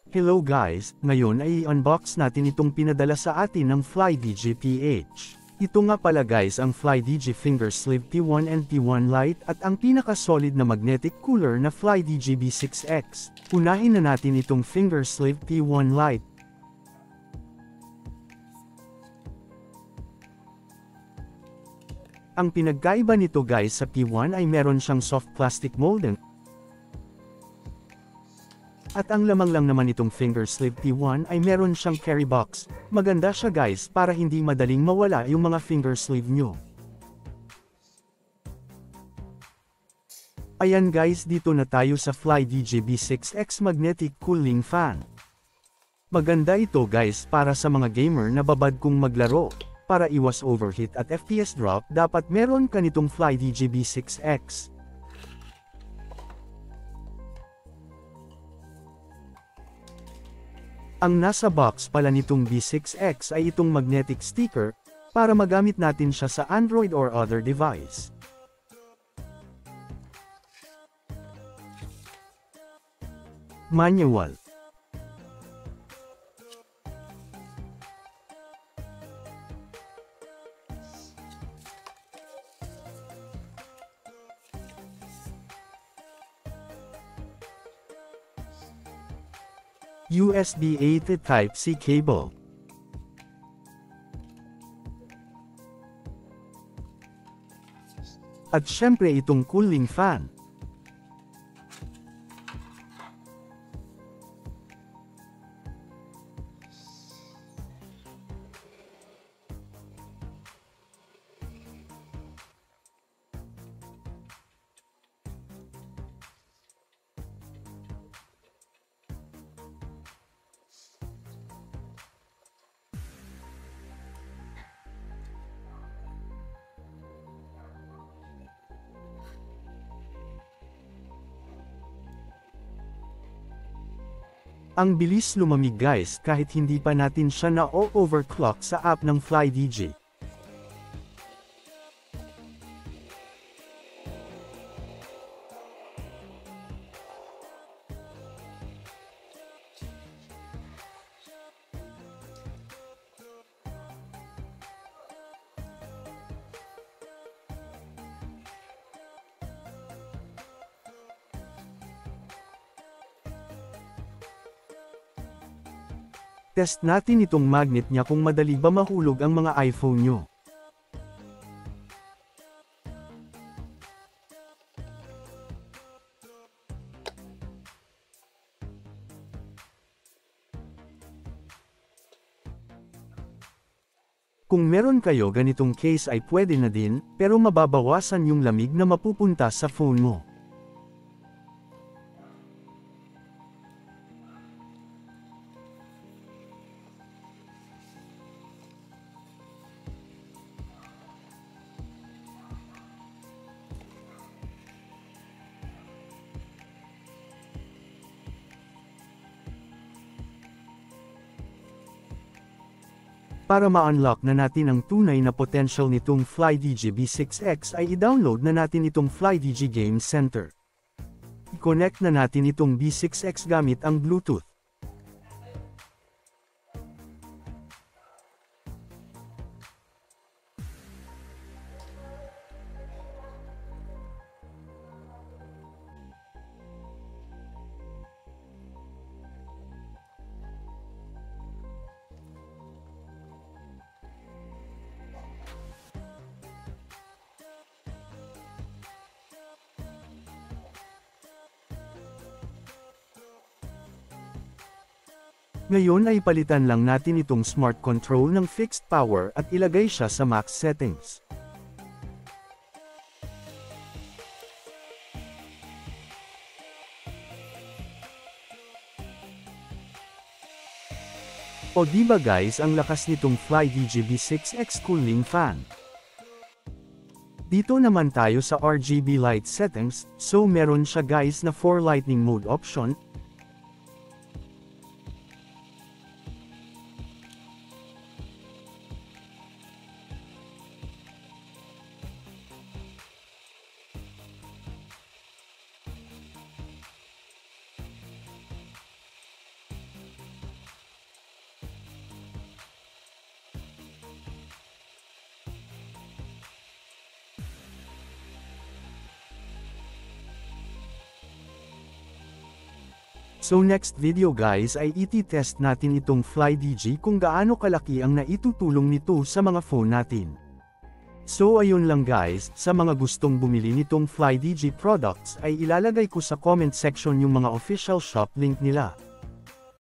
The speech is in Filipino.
Hello guys, ngayon ay i-unbox natin itong pinadala sa atin ng FlyDigi PH. Ito nga pala guys ang FlyDigi Fingersleeve P1 and P1 Lite at ang pinaka-solid na magnetic cooler na FlyDigi B6X. Unahin na natin itong Fingersleeve P1 Lite. Ang pinagkaiba nito guys sa P1 ay meron siyang soft plastic molding. At ang lamang lang naman itong Fingersleeve P1 ay meron siyang carry box. Maganda siya guys para hindi madaling mawala yung mga fingersleeve nyo. Ayan guys, dito na tayo sa FlyDigi B6X Magnetic Cooling Fan. Maganda ito guys para sa mga gamer na babad kung maglaro. Para iwas overheat at FPS drop, dapat meron ka nitong FlyDigi B6X. Ang nasa box pala nitong B6X ay itong magnetic sticker, para magamit natin siya sa Android or other device. Manual. USB-A to Type-C cable. At syempre itong cooling fan. Ang bilis lumamig guys kahit hindi pa natin siya na-overclock sa app ng FlyDigi. Test natin itong magnet niya kung madali ba mahulog ang mga iPhone nyo. Kung meron kayo ganitong case ay pwede na din, pero mababawasan yung lamig na mapupunta sa phone mo. Para ma-unlock na natin ang tunay na potential nitong FlyDigi B6X ay i-download na natin itong FlyDigi Game Center. I-connect na natin itong B6X gamit ang Bluetooth. Ngayon ay palitan lang natin itong smart control ng fixed power at ilagay siya sa max settings. O diba guys ang lakas nitong FlyDigi B6X cooling fan. Dito naman tayo sa RGB light settings, so meron siya guys na 4 lighting mode option. So next video guys ay iti-test natin itong FlyDigi kung gaano kalaki ang naitutulong nito sa mga phone natin. So ayun lang guys, sa mga gustong bumili nitong FlyDigi products ay ilalagay ko sa comment section yung mga official shop link nila.